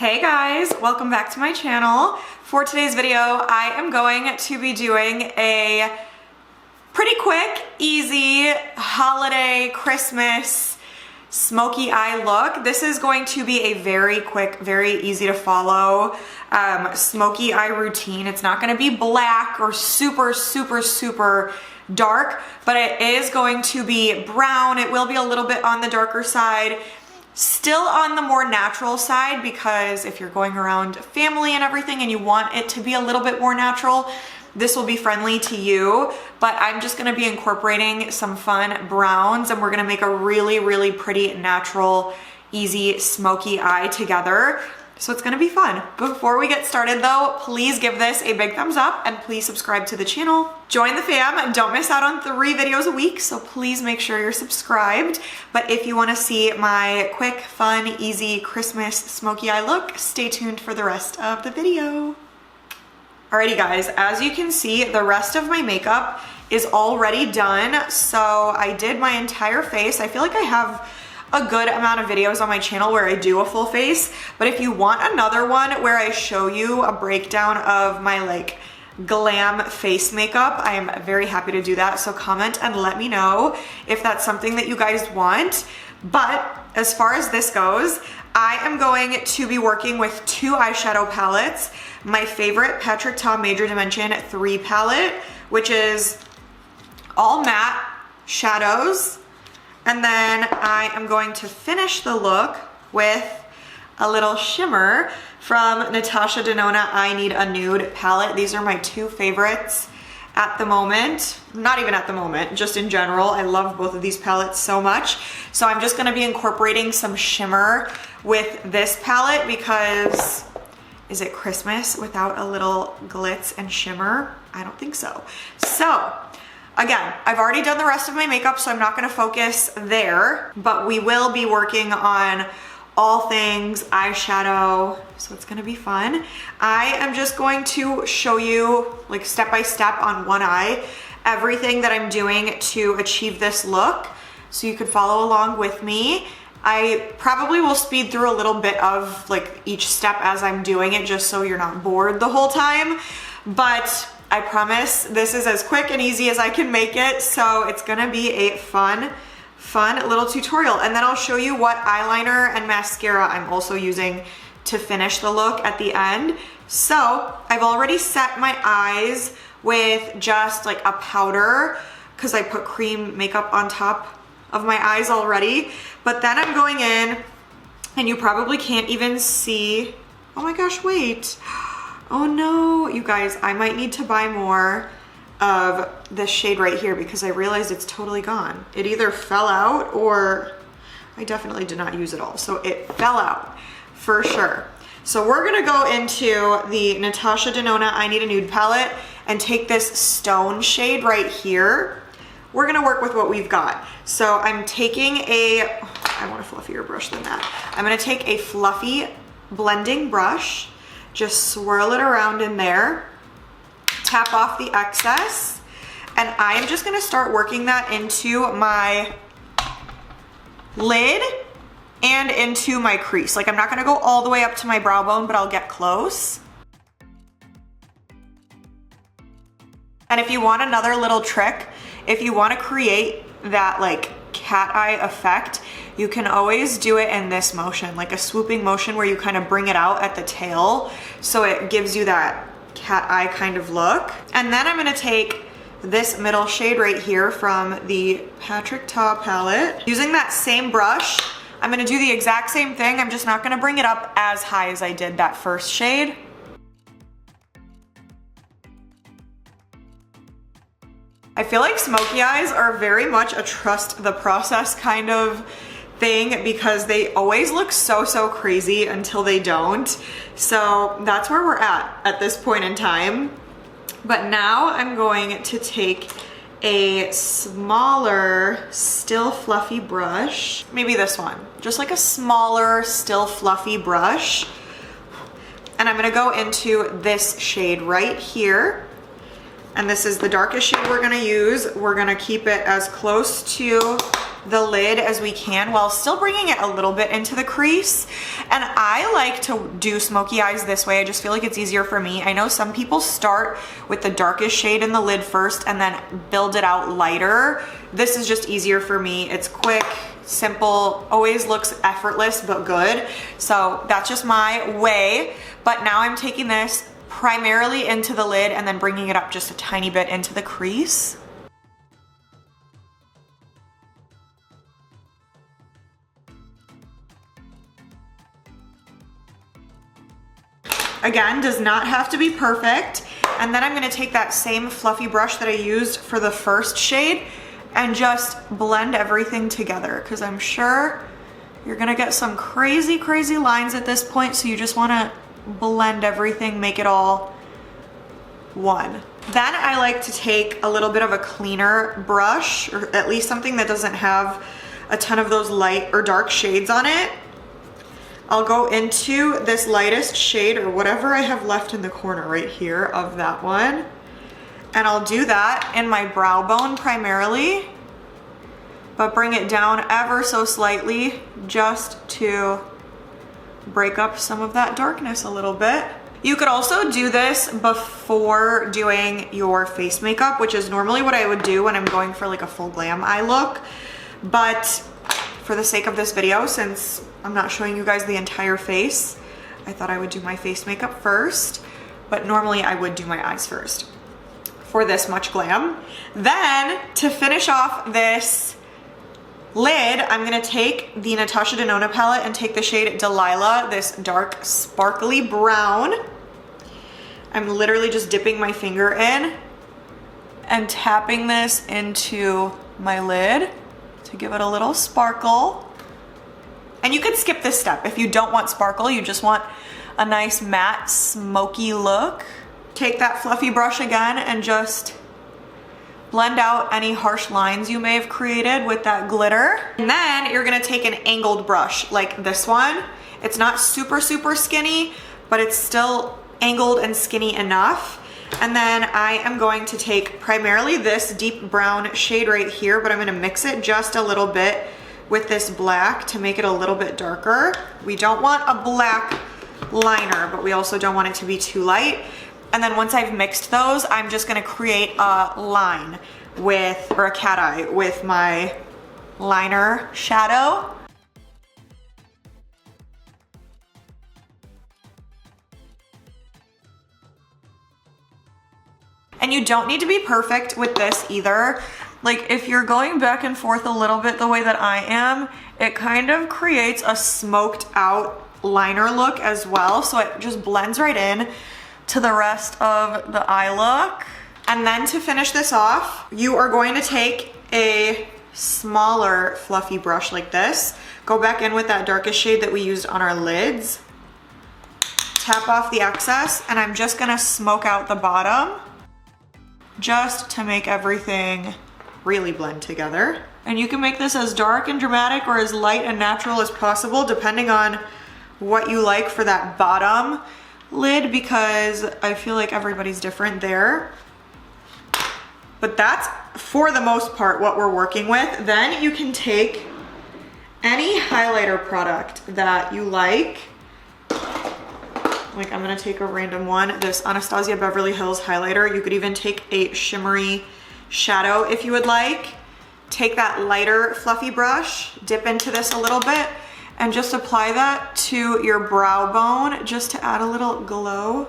Hey guys, welcome back to my channel. For today's video, I am going to be doing a pretty quick, easy holiday Christmas smoky eye look. This is going to be a very quick, very easy to follow smoky eye routine. It's not gonna be black or super dark, but it is going to be brown. It will be a little bit on the darker side. Still on the more natural side, because if you're going around family and everything and you want it to be a little bit more natural, this will be friendly to you. But I'm just gonna be incorporating some fun browns and we're gonna make a really pretty natural, easy smoky eye together. So it's gonna be fun. Before we get started though, please give this a big thumbs up and please subscribe to the channel. Join the fam, don't miss out on 3 videos a week, so please make sure you're subscribed. But if you wanna see my quick, fun, easy Christmas smoky eye look, stay tuned for the rest of the video. Alrighty guys, as you can see, the rest of my makeup is already done. So I did my entire face. I feel like I have a good amount of videos on my channel where I do a full face, but if you want another one where I show you a breakdown of my like glam face makeup, I am very happy to do that. So comment and let me know if that's something that you guys want. But as far as this goes, I am going to be working with 2 eyeshadow palettes. My favorite Patrick Ta Major Dimension 3 palette, which is all matte shadows. And then I am going to finish the look with a little shimmer from NATASHA DENONA I Need a Nude palette. These are my 2 favorites at the moment. Not even at the moment, just in general. I love both of these palettes so much. So I'm just gonna be incorporating some shimmer with this palette because is it Christmas without a little glitz and shimmer? I don't think so. So, again, I've already done the rest of my makeup, so I'm not gonna focus there, but we will be working on all things eyeshadow, so it's gonna be fun. I am just going to show you, like step by step on one eye, everything that I'm doing to achieve this look, so you could follow along with me. I probably will speed through a little bit of like each step as I'm doing it, just so you're not bored the whole time, but I promise this is as quick and easy as I can make it, so it's gonna be a fun little tutorial. And then I'll show you what eyeliner and mascara I'm also using to finish the look at the end. So I've already set my eyes with just like a powder because I put cream makeup on top of my eyes already. But then I'm going in, and you probably can't even see, oh my gosh, wait. Oh no, you guys, I might need to buy more of this shade right here because I realized it's totally gone. It either fell out or I definitely did not use it all. So it fell out for sure. So we're gonna go into the NATASHA DENONA I Need a Nude palette and take this stone shade right here. We're gonna work with what we've got. So I'm taking I want a fluffier brush than that. I'm gonna take a fluffy blending brush, just swirl it around in there, tap off the excess, and I am just gonna start working that into my lid and into my crease. Like I'm not gonna go all the way up to my brow bone, but I'll get close. And if you want another little trick, if you wanna create that like cat eye effect, you can always do it in this motion, like a swooping motion where you kind of bring it out at the tail, so it gives you that cat eye kind of look. And then I'm gonna take this middle shade right here from the Patrick Ta palette. Using that same brush, I'm gonna do the exact same thing. I'm just not gonna bring it up as high as I did that first shade. I feel like smoky eyes are very much a trust the process kind of thing because they always look so crazy until they don't. So that's where we're at this point in time. But now I'm going to take a smaller, still fluffy brush, maybe this one, just like a smaller, still fluffy brush. And I'm gonna go into this shade right here. And this is the darkest shade we're gonna use. We're gonna keep it as close to the lid as we can while still bringing it a little bit into the crease. And I like to do smoky eyes this way. I just feel like it's easier for me. I know some people start with the darkest shade in the lid first and then build it out lighter. This is just easier for me. It's quick, simple, always looks effortless but good. So that's just my way. But now I'm taking this primarily into the lid and then bringing it up just a tiny bit into the crease. Again, does not have to be perfect. And then I'm gonna take that same fluffy brush that I used for the first shade and just blend everything together, because I'm sure you're gonna get some crazy, crazy lines at this point, so you just wanna blend everything, make it all one. Then I like to take a little bit of a cleaner brush, or at least something that doesn't have a ton of those light or dark shades on it. I'll go into this lightest shade or whatever I have left in the corner right here of that one. And I'll do that in my brow bone primarily, but bring it down ever so slightly just to break up some of that darkness a little bit. You could also do this before doing your face makeup, which is normally what I would do when I'm going for like a full glam eye look. But for the sake of this video, since I'm not showing you guys the entire face, I thought I would do my face makeup first, but normally I would do my eyes first for this much glam. Then to finish off this lid, I'm gonna take the NATASHA DENONA palette and take the shade Delilah, this dark sparkly brown. I'm literally just dipping my finger in and tapping this into my lid to give it a little sparkle. And you could skip this step if you don't want sparkle, you just want a nice matte smoky look. Take that fluffy brush again and just blend out any harsh lines you may have created with that glitter. And then you're gonna take an angled brush like this one. It's not super, super skinny, but it's still angled and skinny enough. And then I am going to take primarily this deep brown shade right here, but I'm gonna mix it just a little bit with this black to make it a little bit darker. We don't want a black liner, but we also don't want it to be too light. And then once I've mixed those, I'm just gonna create a line with, or a cat eye with my liner shadow. And you don't need to be perfect with this either. Like if you're going back and forth a little bit the way that I am, it kind of creates a smoked out liner look as well. So it just blends right in to the rest of the eye look. And then to finish this off, you are going to take a smaller fluffy brush like this, go back in with that darkest shade that we used on our lids, tap off the excess, and I'm just gonna smoke out the bottom just to make everything really blend together. And you can make this as dark and dramatic or as light and natural as possible, depending on what you like for that bottom lid, because I feel like everybody's different there. But that's, for the most part, what we're working with. Then you can take any highlighter product that you like. Like I'm gonna take a random one, this Anastasia Beverly Hills highlighter. You could even take a shimmery shadow if you would like. Take that lighter fluffy brush, dip into this a little bit, and just apply that to your brow bone just to add a little glow.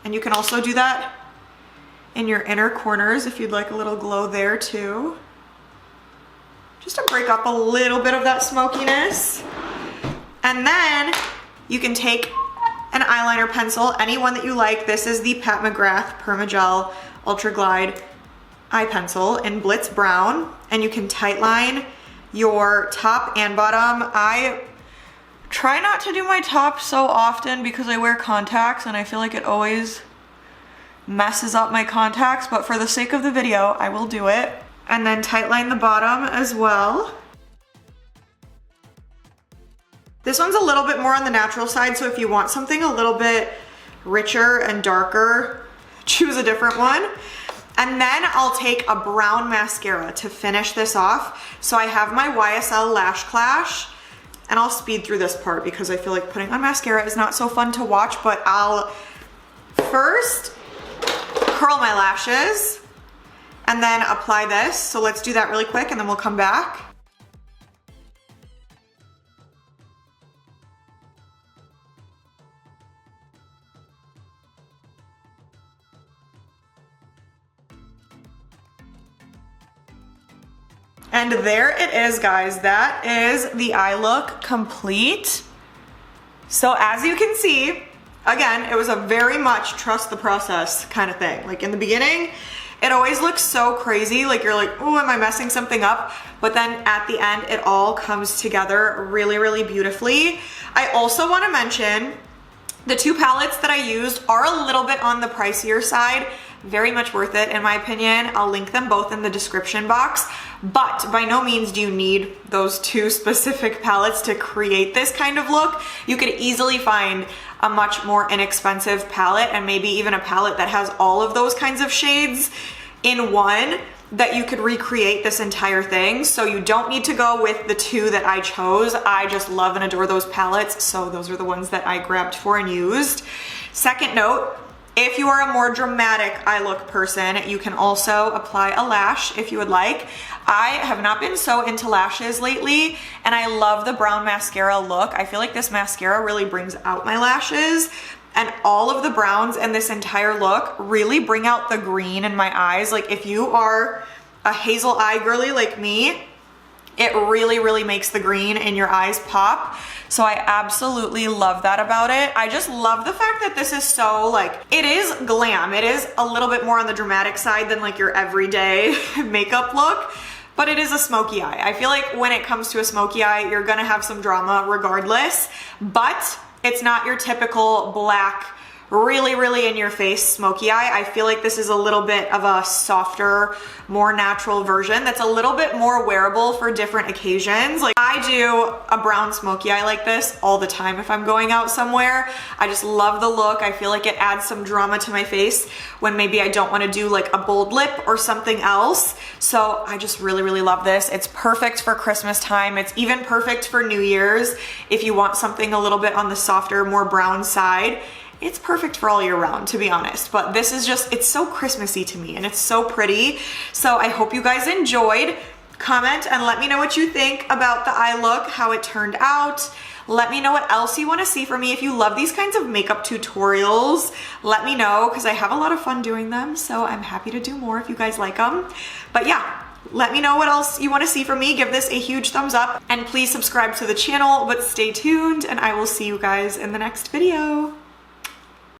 And you can also do that in your inner corners if you'd like a little glow there too. Just to break up a little bit of that smokiness. And then you can take an eyeliner pencil, any one that you like. This is the Pat McGrath Permagel Ultra Glide eye pencil in Blitz Brown, and you can tightline your top and bottom. I try not to do my top so often because I wear contacts and I feel like it always messes up my contacts, but for the sake of the video, I will do it. And then tightline the bottom as well. This one's a little bit more on the natural side, so if you want something a little bit richer and darker, choose a different one. And then I'll take a brown mascara to finish this off. So I have my YSL Lash Clash, and I'll speed through this part because I feel like putting on mascara is not so fun to watch, but I'll first curl my lashes and then apply this. So let's do that really quick and then we'll come back. And there it is, guys. That is the eye look complete. So as you can see, again, it was a very much trust the process kind of thing. Like in the beginning, it always looks so crazy. Like you're like, oh, am I messing something up? But then at the end, it all comes together really, really beautifully. I also want to mention the two palettes that I used are a little bit on the pricier side. Very much worth it in my opinion. I'll link them both in the description box, but by no means do you need those two specific palettes to create this kind of look. You could easily find a much more inexpensive palette and maybe even a palette that has all of those kinds of shades in one that you could recreate this entire thing. So you don't need to go with the two that I chose. I just love and adore those palettes, so those are the ones that I grabbed for and used. Second note, if you are a more dramatic eye look person, you can also apply a lash if you would like. I have not been so into lashes lately, and I love the brown mascara look. I feel like this mascara really brings out my lashes, and all of the browns in this entire look really bring out the green in my eyes. Like if you are a hazel eye girly like me, it really, really makes the green in your eyes pop. So I absolutely love that about it. I just love the fact that this is so like, it is glam. It is a little bit more on the dramatic side than like your everyday makeup look, but it is a smoky eye. I feel like when it comes to a smoky eye, you're gonna have some drama regardless, but it's not your typical black, really, really in your face smoky eye. I feel like this is a little bit of a softer, more natural version that's a little bit more wearable for different occasions. Like I do a brown smoky eye like this all the time if I'm going out somewhere. I just love the look. I feel like it adds some drama to my face when maybe I don't want to do like a bold lip or something else. So I just really, really love this. It's perfect for Christmas time. It's even perfect for New Year's if you want something a little bit on the softer, more brown side. It's perfect for all year round, to be honest, but this is just, it's so Christmassy to me and it's so pretty. So I hope you guys enjoyed. Comment and let me know what you think about the eye look, how it turned out. Let me know what else you want to see from me. If you love these kinds of makeup tutorials, let me know because I have a lot of fun doing them. So I'm happy to do more if you guys like them. But yeah, let me know what else you want to see from me. Give this a huge thumbs up and please subscribe to the channel, but stay tuned and I will see you guys in the next video.